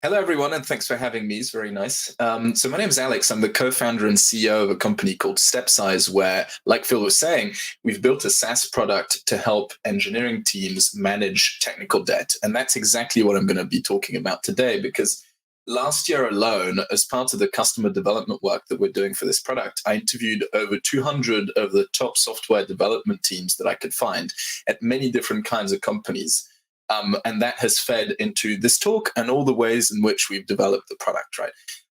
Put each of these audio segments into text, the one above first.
Hello, everyone, and thanks for having me. It's very nice. So my name is Alex. I'm the co-founder and CEO of a company called StepSize, where, like Phil was saying, we've built a SaaS product to help engineering teams manage technical debt. And that's exactly what I'm going to be talking about today, because last year alone, as part of the customer development work that we're doing for this product, I interviewed over 200 of the top software development teams that I could find at many different kinds of companies. And that has fed into this talk and all the ways in which we've developed the product, right?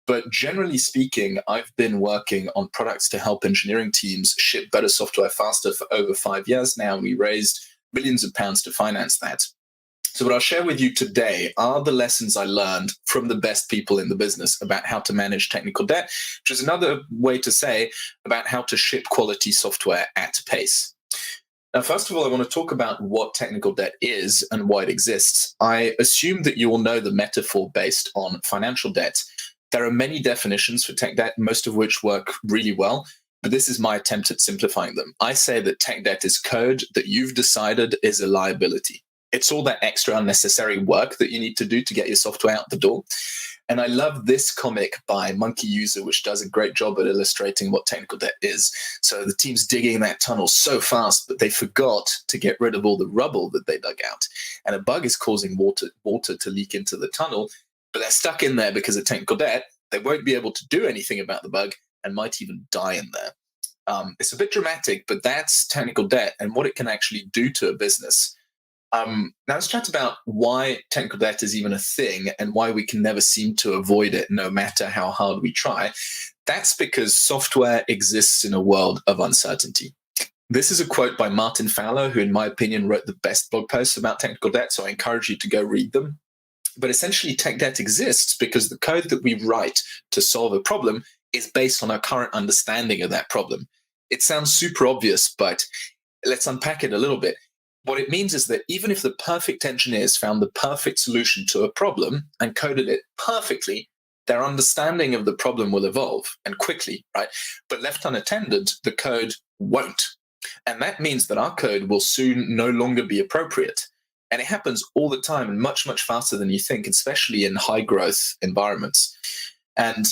But generally speaking, I've been working on products to help engineering teams ship better software faster for over 5 years now. We raised millions of pounds to finance that. So what I'll share with you today are the lessons I learned from the best people in the business about how to manage technical debt, which is another way to say about how to ship quality software at pace. Now, first of all, I want to talk about what technical debt is and why it exists. I assume that you all know the metaphor based on financial debt. There are many definitions for tech debt, most of which work really well, but this is my attempt at simplifying them. I say that tech debt is code that you've decided is a liability. It's all that extra unnecessary work that you need to do to get your software out the door. And I love this comic by Monkey User, which does a great job at illustrating what technical debt is. So the team's digging that tunnel so fast, but they forgot to get rid of all the rubble that they dug out. And a bug is causing water to leak into the tunnel, but they're stuck in there because of technical debt. They won't be able to do anything about the bug and might even die in there. It's a bit dramatic, but that's technical debt and what it can actually do to a business. Now let's chat about why technical debt is even a thing and why we can never seem to avoid it no matter how hard we try. That's because software exists in a world of uncertainty. This is a quote by Martin Fowler, who in my opinion wrote the best blog posts about technical debt, so I encourage you to go read them. But essentially, tech debt exists because the code that we write to solve a problem is based on our current understanding of that problem. It sounds super obvious, but let's unpack it a little bit. What it means is that even if the perfect engineers found the perfect solution to a problem and coded it perfectly, their understanding of the problem will evolve and quickly, right? But left unattended, the code won't. And that means that our code will soon no longer be appropriate. And it happens all the time and much, much faster than you think, especially in high growth environments. And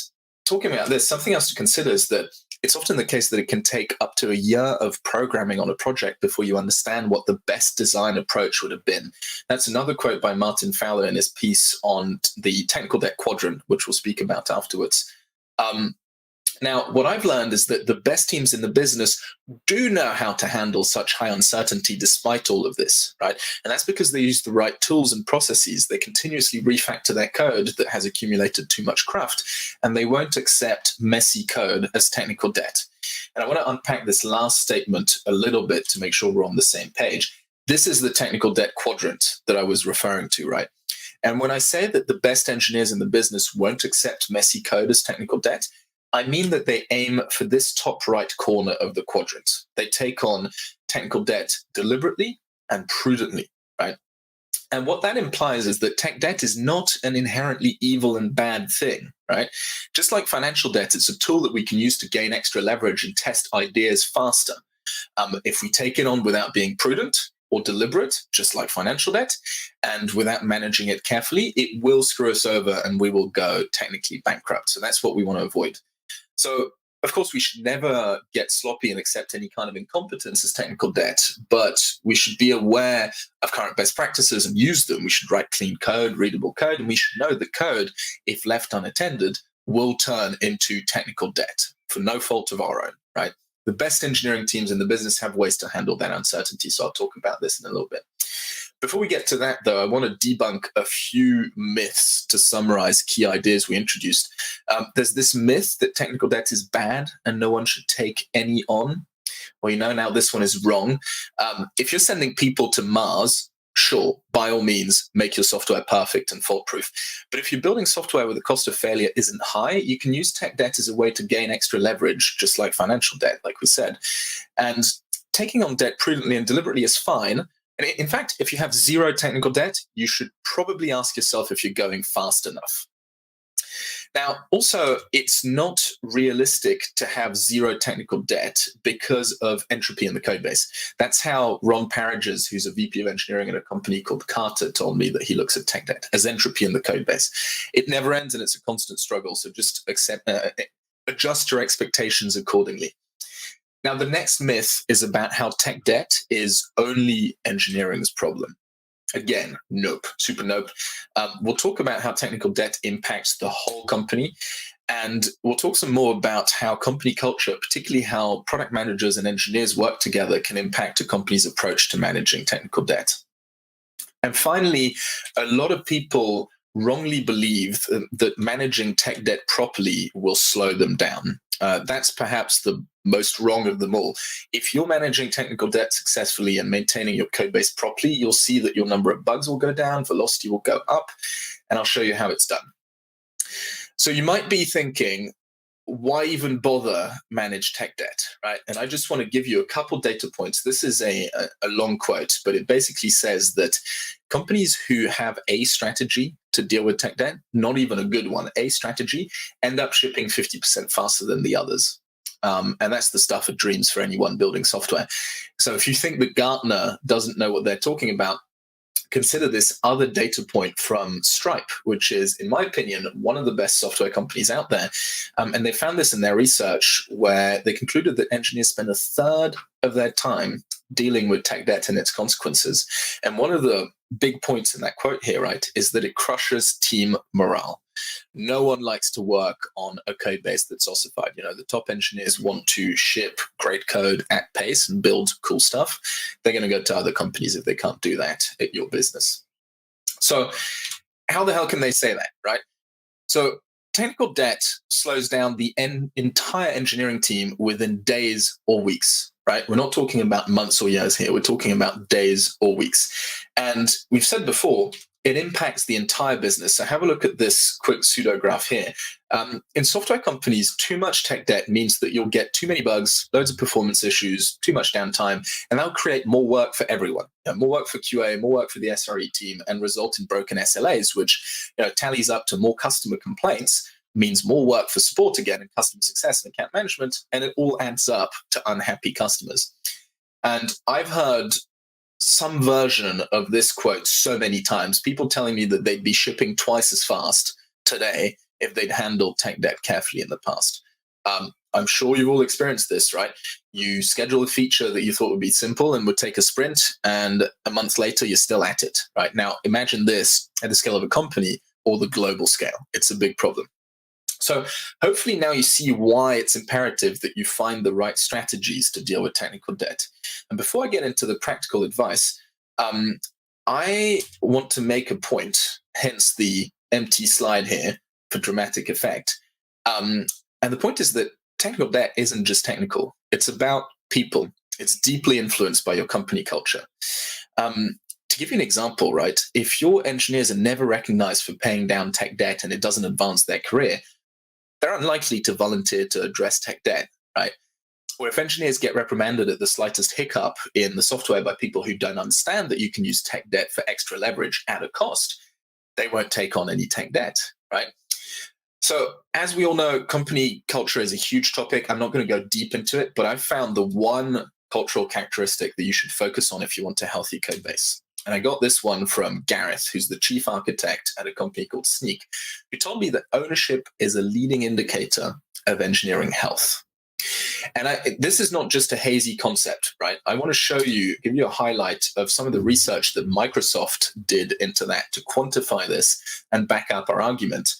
talking about this, something else to consider is that it's often the case that it can take up to a year of programming on a project before you understand what the best design approach would have been. That's another quote by Martin Fowler in his piece on the technical debt quadrant, which we'll speak about afterwards. Now, what I've learned is that the best teams in the business do know how to handle such high uncertainty despite all of this, right? And that's because they use the right tools and processes. They continuously refactor their code that has accumulated too much cruft, and they won't accept messy code as technical debt. And I want to unpack this last statement a little bit to make sure we're on the same page. This is the technical debt quadrant that I was referring to, right? And when I say that the best engineers in the business won't accept messy code as technical debt, I mean that they aim for this top right corner of the quadrant. They take on technical debt deliberately and prudently, right? And what that implies is that tech debt is not an inherently evil and bad thing, right? Just like financial debt, it's a tool that we can use to gain extra leverage and test ideas faster. If we take it on without being prudent or deliberate, just like financial debt, and without managing it carefully, it will screw us over and we will go technically bankrupt. So that's what we want to avoid. So, of course, we should never get sloppy and accept any kind of incompetence as technical debt, but we should be aware of current best practices and use them. We should write clean code, readable code, and we should know that code, if left unattended, will turn into technical debt for no fault of our own, right? The best engineering teams in the business have ways to handle that uncertainty, so I'll talk about this in a little bit. Before we get to that, though, I want to debunk a few myths to summarize key ideas we introduced. There's this myth that technical debt is bad and no one should take any on. Well, now this one is wrong. If you're sending people to Mars, sure, by all means, make your software perfect and fault-proof. But if you're building software where the cost of failure isn't high, you can use tech debt as a way to gain extra leverage, just like financial debt, like we said. And taking on debt prudently and deliberately is fine. And in fact, if you have zero technical debt, you should probably ask yourself if you're going fast enough. Now, also, it's not realistic to have zero technical debt because of entropy in the code base. That's how Ron Parages, who's a VP of engineering at a company called Carter, told me that he looks at tech debt as entropy in the code base. It never ends and it's a constant struggle. So just adjust your expectations accordingly. Now, the next myth is about how tech debt is only engineering's problem. Again, nope, super nope. We'll talk about how technical debt impacts the whole company. And we'll talk some more about how company culture, particularly how product managers and engineers work together, can impact a company's approach to managing technical debt. And finally, a lot of people wrongly believe that managing tech debt properly will slow them down. That's perhaps the most wrong of them all. If you're managing technical debt successfully and maintaining your code base properly, you'll see that your number of bugs will go down, velocity will go up, and I'll show you how it's done. So you might be thinking, why even bother manage tech debt, right? And I just want to give you a couple data points. This is a long quote, but it basically says that companies who have a strategy to deal with tech debt, not even a good one, a strategy, end up shipping 50% faster than the others. And that's the stuff of dreams for anyone building software. So if you think that Gartner doesn't know what they're talking about, consider this other data point from Stripe, which is, in my opinion, one of the best software companies out there. And they found this in their research where they concluded that engineers spend a third of their time dealing with tech debt and its consequences. And one of the big points in that quote here, right, is that it crushes team morale. No one likes to work on a code base that's ossified. You know, the top engineers want to ship great code at pace and build cool stuff. They're going to go to other companies if they can't do that at your business. So how the hell can they say that, right? So technical debt slows down the entire engineering team within days or weeks, right? We're not talking about months or years here. We're talking about days or weeks. And we've said before, it impacts the entire business. So have a look at this quick pseudo graph here. In software companies, too much tech debt means that you'll get too many bugs, loads of performance issues, too much downtime, and that'll create more work for everyone. More work for QA, more work for the SRE team, and result in broken SLAs, which tallies up to more customer complaints, means more work for support again and customer success and account management, and it all adds up to unhappy customers. And I've heard some version of this quote so many times, people telling me that they'd be shipping twice as fast today if they'd handled tech debt carefully in the past. I'm sure you've all experienced this, right? You schedule a feature that you thought would be simple and would take a sprint, and a month later, you're still at it, right? Now, imagine this at the scale of a company or the global scale. It's a big problem. So hopefully now you see why it's imperative that you find the right strategies to deal with technical debt. And before I get into the practical advice, I want to make a point, hence the empty slide here for dramatic effect. And the point is that technical debt isn't just technical. It's about people. It's deeply influenced by your company culture. To give you an example, right, if your engineers are never recognized for paying down tech debt and it doesn't advance their career, they're unlikely to volunteer to address tech debt, right? Or if engineers get reprimanded at the slightest hiccup in the software by people who don't understand that you can use tech debt for extra leverage at a cost, they won't take on any tech debt, right? So as we all know, company culture is a huge topic. I'm not going to go deep into it, but I've found the one cultural characteristic that you should focus on if you want a healthy code base. And I got this one from Gareth, who's the chief architect at a company called Sneak, who told me that ownership is a leading indicator of engineering health. And this is not just a hazy concept, right? I want to give you a highlight of some of the research that Microsoft did into that to quantify this and back up our argument.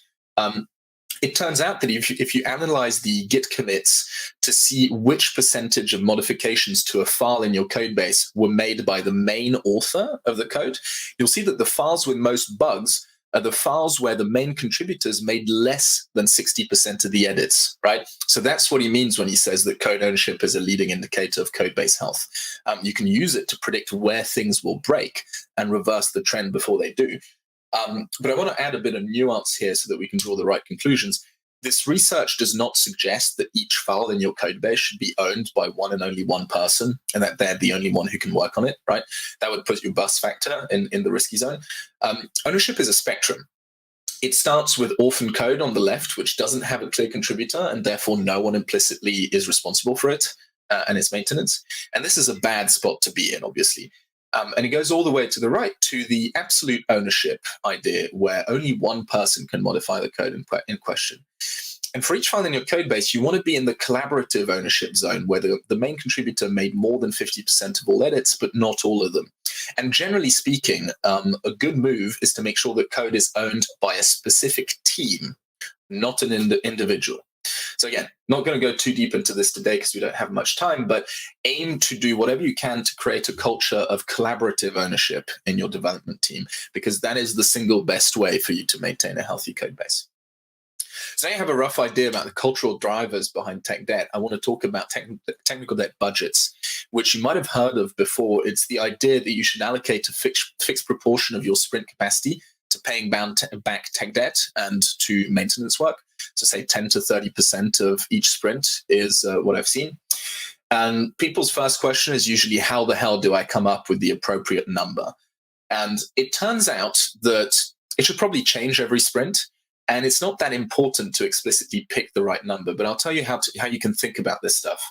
It turns out that if you analyze the Git commits to see which percentage of modifications to a file in your code base were made by the main author of the code, you'll see that the files with most bugs are the files where the main contributors made less than 60% of the edits, right? So that's what he means when he says that code ownership is a leading indicator of code base health. You can use it to predict where things will break and reverse the trend before they do. But I want to add a bit of nuance here so that we can draw the right conclusions. This research does not suggest that each file in your code base should be owned by one and only one person and that they're the only one who can work on it, right? That would put your bust factor in the risky zone. Ownership is a spectrum. It starts with orphan code on the left, which doesn't have a clear contributor, and therefore no one implicitly is responsible for it and its maintenance. And this is a bad spot to be in, obviously. And it goes all the way to the right to the absolute ownership idea, where only one person can modify the code in question. And for each file in your code base, you want to be in the collaborative ownership zone, where the main contributor made more than 50% of all edits, but not all of them. And generally speaking, a good move is to make sure that code is owned by a specific team, not an individual. So again, not going to go too deep into this today because we don't have much time, but aim to do whatever you can to create a culture of collaborative ownership in your development team, because that is the single best way for you to maintain a healthy code base. So now you have a rough idea about the cultural drivers behind tech debt. I want to talk about technical debt budgets, which you might have heard of before. It's the idea that you should allocate a fixed proportion of your sprint capacity to paying back tech debt and to maintenance work. So say 10 to 30% of each sprint is what I've seen. And people's first question is usually, how the hell do I come up with the appropriate number? And it turns out that it should probably change every sprint. And it's not that important to explicitly pick the right number, but I'll tell you how you can think about this stuff.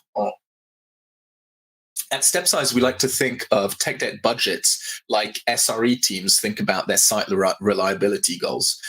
At StepSize, we like to think of tech debt budgets like SRE teams think about their site reliability goals.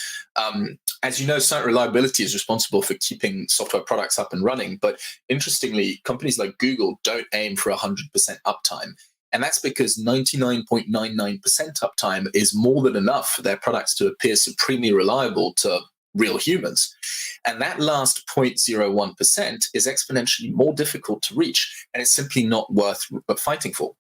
As you know, site reliability is responsible for keeping software products up and running. But interestingly, companies like Google don't aim for 100% uptime. And that's because 99.99% uptime is more than enough for their products to appear supremely reliable to real humans. And that last 0.01% is exponentially more difficult to reach, and it's simply not worth fighting for.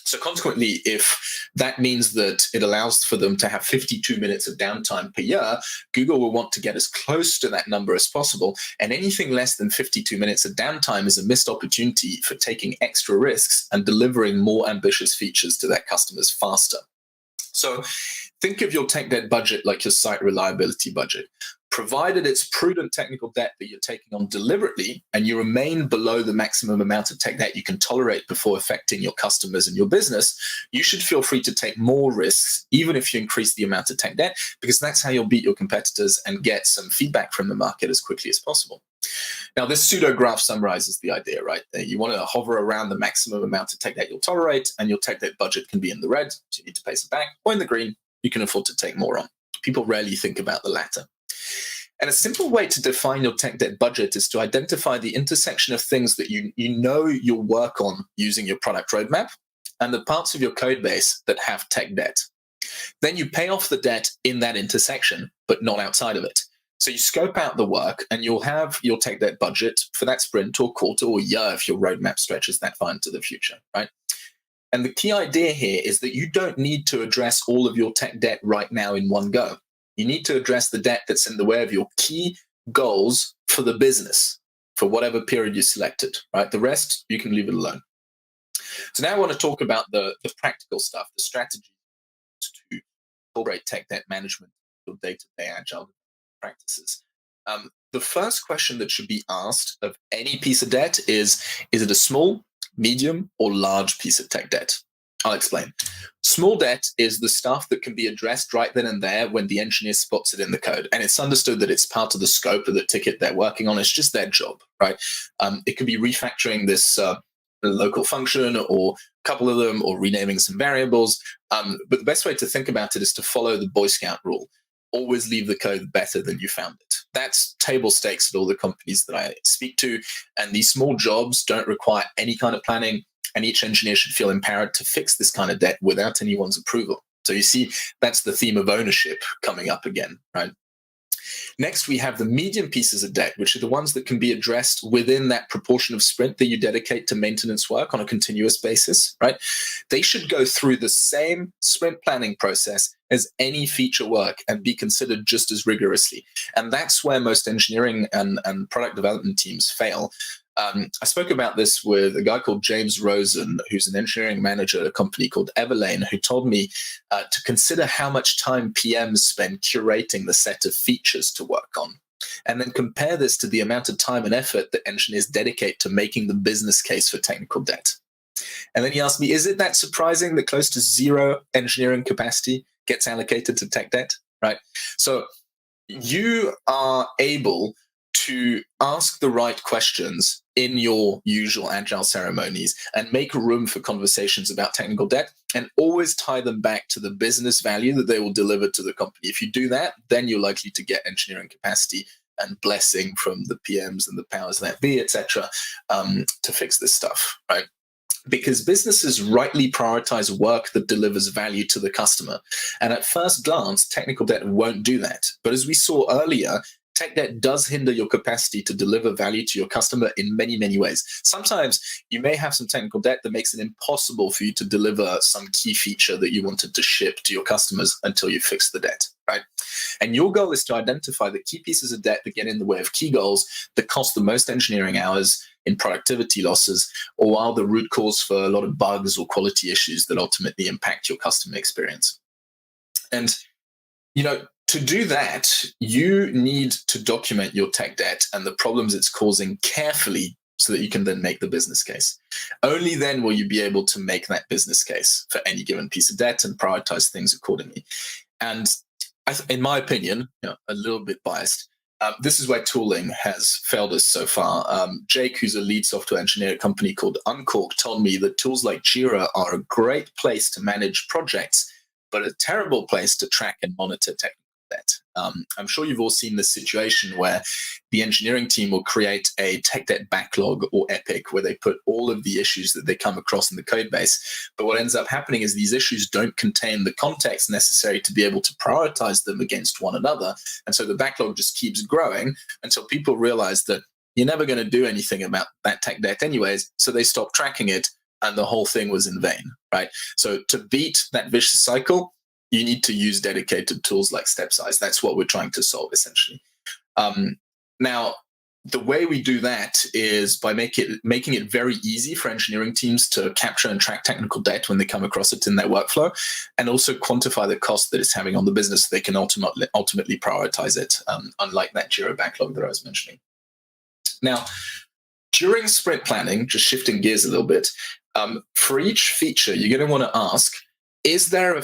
So consequently, if that means that it allows for them to have 52 minutes of downtime per year, Google will want to get as close to that number as possible. And anything less than 52 minutes of downtime is a missed opportunity for taking extra risks and delivering more ambitious features to their customers faster. So think of your tech debt budget like your site reliability budget. Provided it's prudent technical debt that you're taking on deliberately and you remain below the maximum amount of tech debt you can tolerate before affecting your customers and your business, you should feel free to take more risks, even if you increase the amount of tech debt, because that's how you'll beat your competitors and get some feedback from the market as quickly as possible. Now, this pseudo graph summarizes the idea, right? You want to hover around the maximum amount of tech debt you'll tolerate, and your tech debt budget can be in the red, so you need to pay some back, or in the green, you can afford to take more on. People rarely think about the latter. And a simple way to define your tech debt budget is to identify the intersection of things that you know you'll work on using your product roadmap and the parts of your code base that have tech debt. Then you pay off the debt in that intersection, but not outside of it. So you scope out the work and you'll have your tech debt budget for that sprint or quarter or year if your roadmap stretches that far into the future, right? And the key idea here is that you don't need to address all of your tech debt right now in one go. You need to address the debt that's in the way of your key goals for the business, for whatever period you selected, right? The rest, you can leave it alone. So now I want to talk about the practical stuff, the strategy to incorporate tech debt management or day-to-day agile practices. The first question that should be asked of any piece of debt is it a small, medium, or large piece of tech debt? I'll explain. Small debt is the stuff that can be addressed right then and there when the engineer spots it in the code. And it's understood that it's part of the scope of the ticket they're working on. It's just their job, right? It could be refactoring this local function or a couple of them or renaming some variables. But the best way to think about it is to follow the Boy Scout rule. Always leave the code better than you found it. That's table stakes at all the companies that I speak to. And these small jobs don't require any kind of planning. And each engineer should feel empowered to fix this kind of debt without anyone's approval. So you see, that's the theme of ownership coming up again, right? Next, we have the medium pieces of debt, which are the ones that can be addressed within that proportion of sprint that you dedicate to maintenance work on a continuous basis, right? They should go through the same sprint planning process as any feature work and be considered just as rigorously. And that's where most engineering and product development teams fail. I spoke about this with a guy called James Rosen, who's an engineering manager at a company called Everlane, who told me to consider how much time PMs spend curating the set of features to work on, and then compare this to the amount of time and effort that engineers dedicate to making the business case for technical debt. And then he asked me, is it that surprising that close to zero engineering capacity gets allocated to tech debt, right? So you are able to ask the right questions in your usual agile ceremonies and make room for conversations about technical debt, and always tie them back to the business value that they will deliver to the company. If you do that, then you're likely to get engineering capacity and blessing from the PMs and the powers that be, etc., to fix this stuff, right? Because businesses rightly prioritize work that delivers value to the customer. And at first glance, technical debt won't do that. But as we saw earlier, tech debt does hinder your capacity to deliver value to your customer in many, many ways. Sometimes you may have some technical debt that makes it impossible for you to deliver some key feature that you wanted to ship to your customers until you fix the debt, right? And your goal is to identify the key pieces of debt that get in the way of key goals that cost the most engineering hours in productivity losses, or while the root cause for a lot of bugs or quality issues that ultimately impact your customer experience. And, to do that, you need to document your tech debt and the problems it's causing carefully so that you can then make the business case. Only then will you be able to make that business case for any given piece of debt and prioritize things accordingly. And in my opinion, a little bit biased, this is where tooling has failed us so far. Jake, who's a lead software engineer at a company called Uncork, told me that tools like Jira are a great place to manage projects, but a terrible place to track and monitor technical debt. I'm sure you've all seen this situation where the engineering team will create a tech debt backlog or epic where they put all of the issues that they come across in the code base. But what ends up happening is these issues don't contain the context necessary to be able to prioritize them against one another. And so the backlog just keeps growing until people realize that you're never going to do anything about that tech debt anyways. So they stop tracking it and the whole thing was in vain, right? So to beat that vicious cycle, you need to use dedicated tools like StepSize. That's what we're trying to solve, essentially. Now, the way we do that is by making it very easy for engineering teams to capture and track technical debt when they come across it in their workflow, and also quantify the cost that it's having on the business so they can ultimately prioritize it, unlike that Jira backlog that I was mentioning. Now, during sprint planning, just shifting gears a little bit, for each feature, you're going to want to ask, is there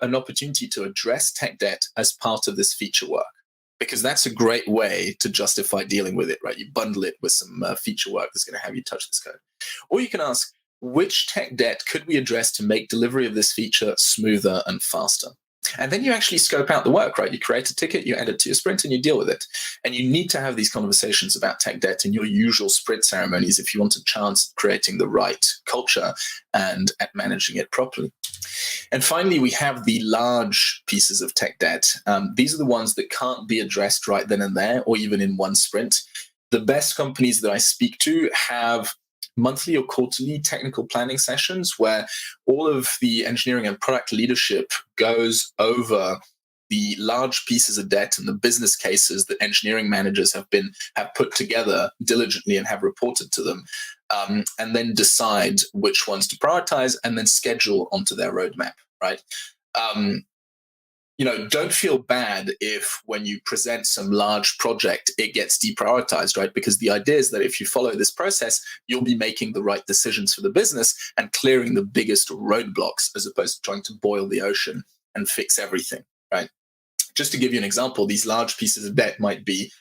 an opportunity to address tech debt as part of this feature work? Because that's a great way to justify dealing with it, right? You bundle it with some feature work that's going to have you touch this code. Or you can ask, which tech debt could we address to make delivery of this feature smoother and faster? And then you actually scope out the work, right? You create a ticket, you add it to your sprint, and you deal with it. And you need to have these conversations about tech debt in your usual sprint ceremonies if you want a chance at creating the right culture and at managing it properly. And finally, we have the large pieces of tech debt. These are the ones that can't be addressed right then and there, or even in one sprint. The best companies that I speak to have monthly or quarterly technical planning sessions where all of the engineering and product leadership goes over the large pieces of debt and the business cases that engineering managers have put together diligently and have reported to them, and then decide which ones to prioritize and then schedule onto their roadmap, right? Don't feel bad if when you present some large project, it gets deprioritized, right? Because the idea is that if you follow this process, you'll be making the right decisions for the business and clearing the biggest roadblocks as opposed to trying to boil the ocean and fix everything, right? Just to give you an example, these large pieces of debt might be,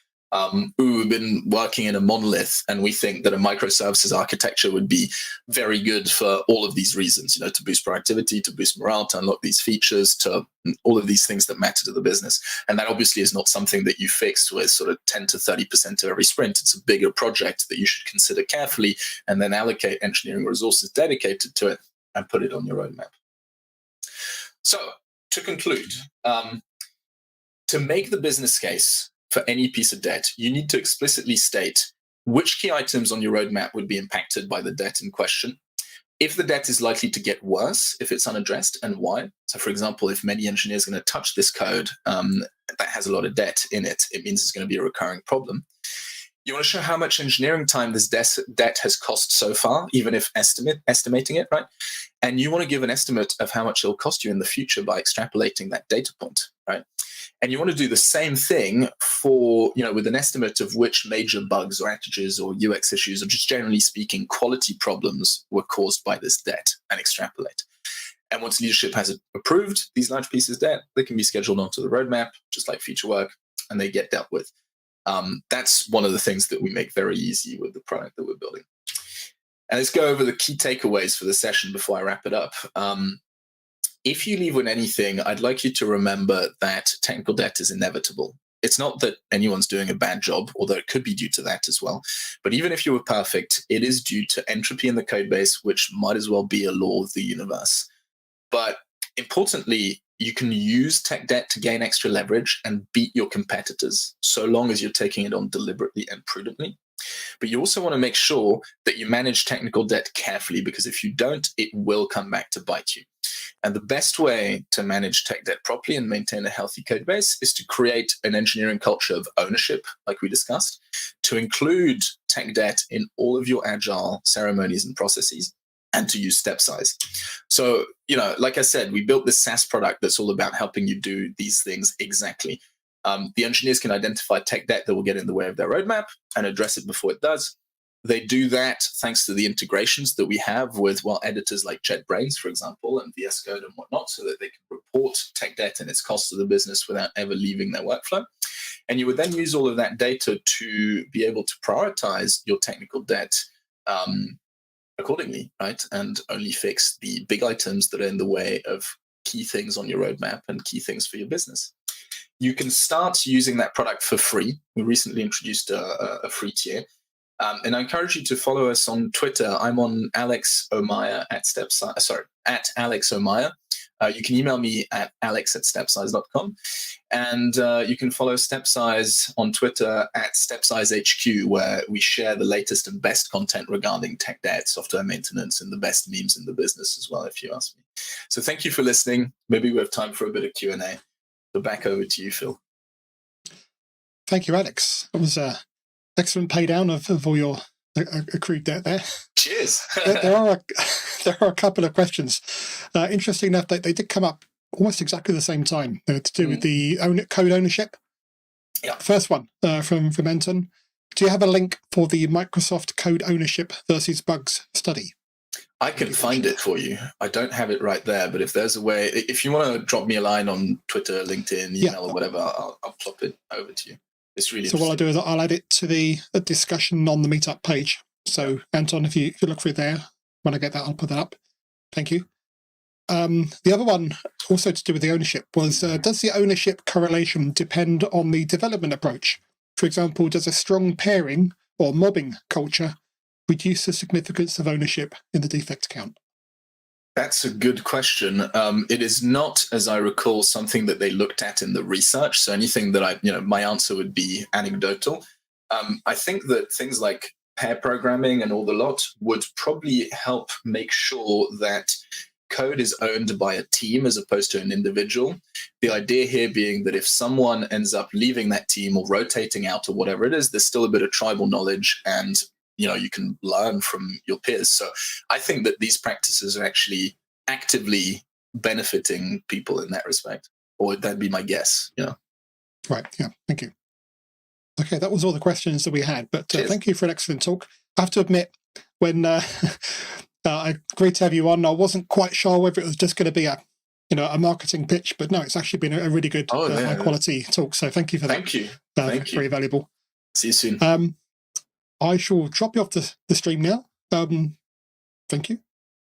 we've been working in a monolith and we think that a microservices architecture would be very good for all of these reasons, to boost productivity, to boost morale, to unlock these features, to all of these things that matter to the business. And that obviously is not something that you fix with sort of 10 to 30% of every sprint. It's a bigger project that you should consider carefully and then allocate engineering resources dedicated to it and put it on your roadmap. So to conclude, to make the business case for any piece of debt, you need to explicitly state which key items on your roadmap would be impacted by the debt in question, if the debt is likely to get worse if it's unaddressed, and why. So, for example, if many engineers are going to touch this code that has a lot of debt in it, it means it's going to be a recurring problem. You want to show how much engineering time this debt has cost so far, even if estimating it, right? And you want to give an estimate of how much it'll cost you in the future by extrapolating that data point, right? And you want to do the same thing for, with an estimate of which major bugs or outages or UX issues, or just generally speaking, quality problems were caused by this debt, and extrapolate. And once leadership has approved these large pieces of debt, they can be scheduled onto the roadmap, just like feature work, and they get dealt with. That's one of the things that we make very easy with the product that we're building. And let's go over the key takeaways for the session before I wrap it up. If you leave with anything, I'd like you to remember that technical debt is inevitable. It's not that anyone's doing a bad job, although it could be due to that as well. But even if you were perfect, it is due to entropy in the code base, which might as well be a law of the universe. But importantly, you can use tech debt to gain extra leverage and beat your competitors, so long as you're taking it on deliberately and prudently. But you also want to make sure that you manage technical debt carefully, because if you don't, it will come back to bite you. And the best way to manage tech debt properly and maintain a healthy code base is to create an engineering culture of ownership, like we discussed, to include tech debt in all of your agile ceremonies and processes, and to use StepSize. So, like I said, we built this SaaS product that's all about helping you do these things exactly. The engineers can identify tech debt that will get in the way of their roadmap and address it before it does. They do that thanks to the integrations that we have with, editors like JetBrains, for example, and VS Code and whatnot, so that they can report tech debt and its cost to the business without ever leaving their workflow. And you would then use all of that data to be able to prioritize your technical debt accordingly, right? And only fix the big items that are in the way of key things on your roadmap and key things for your business. You can start using that product for free. We recently introduced a free tier. And I encourage you to follow us on Twitter. I'm on Alex Omeyer at Alex Omeyer. You can email me at alex@stepsize.com. And you can follow StepSize on Twitter at StepSizeHQ, where we share the latest and best content regarding tech debt, software maintenance, and the best memes in the business as well, if you ask me. So thank you for listening. Maybe we have time for a bit of Q&A. So back over to you, Phil. Thank you, Alex. That was excellent pay down of all your accrued debt there. Cheers. there are a couple of questions. Interesting enough, they did come up almost exactly the same time to do with the code ownership. Yeah. First one from Anton. Do you have a link for the Microsoft code ownership versus bugs study? I can find it for you. I don't have it right there, but if there's a way, if you want to drop me a line on Twitter, LinkedIn, email, or whatever, I'll plop it over to you. It's really so what I'll do is I'll add it to the discussion on the meetup page. So Anton, if you look through there, when I get that, I'll put that up. Thank you. The other one, also to do with the ownership, was does the ownership correlation depend on the development approach? For example, does a strong pairing or mobbing culture reduce the significance of ownership in the defect count? That's a good question. It is not, as I recall, something that they looked at in the research. So anything that my answer would be anecdotal. I think that things like pair programming and all the lot would probably help make sure that code is owned by a team as opposed to an individual. The idea here being that if someone ends up leaving that team or rotating out or whatever it is, there's still a bit of tribal knowledge and you can learn from your peers. So I think that these practices are actually actively benefiting people in that respect, or that'd be my guess. Right. Yeah. Thank you. Okay, that was all the questions that we had, but thank you for an excellent talk. I have to admit, when I agreed to have you on, I wasn't quite sure whether it was just going to be a marketing pitch, but no, it's actually been a really good, high quality talk. So thank you for that. Thank you. Very valuable. See you soon. I shall drop you off the stream now. Thank you.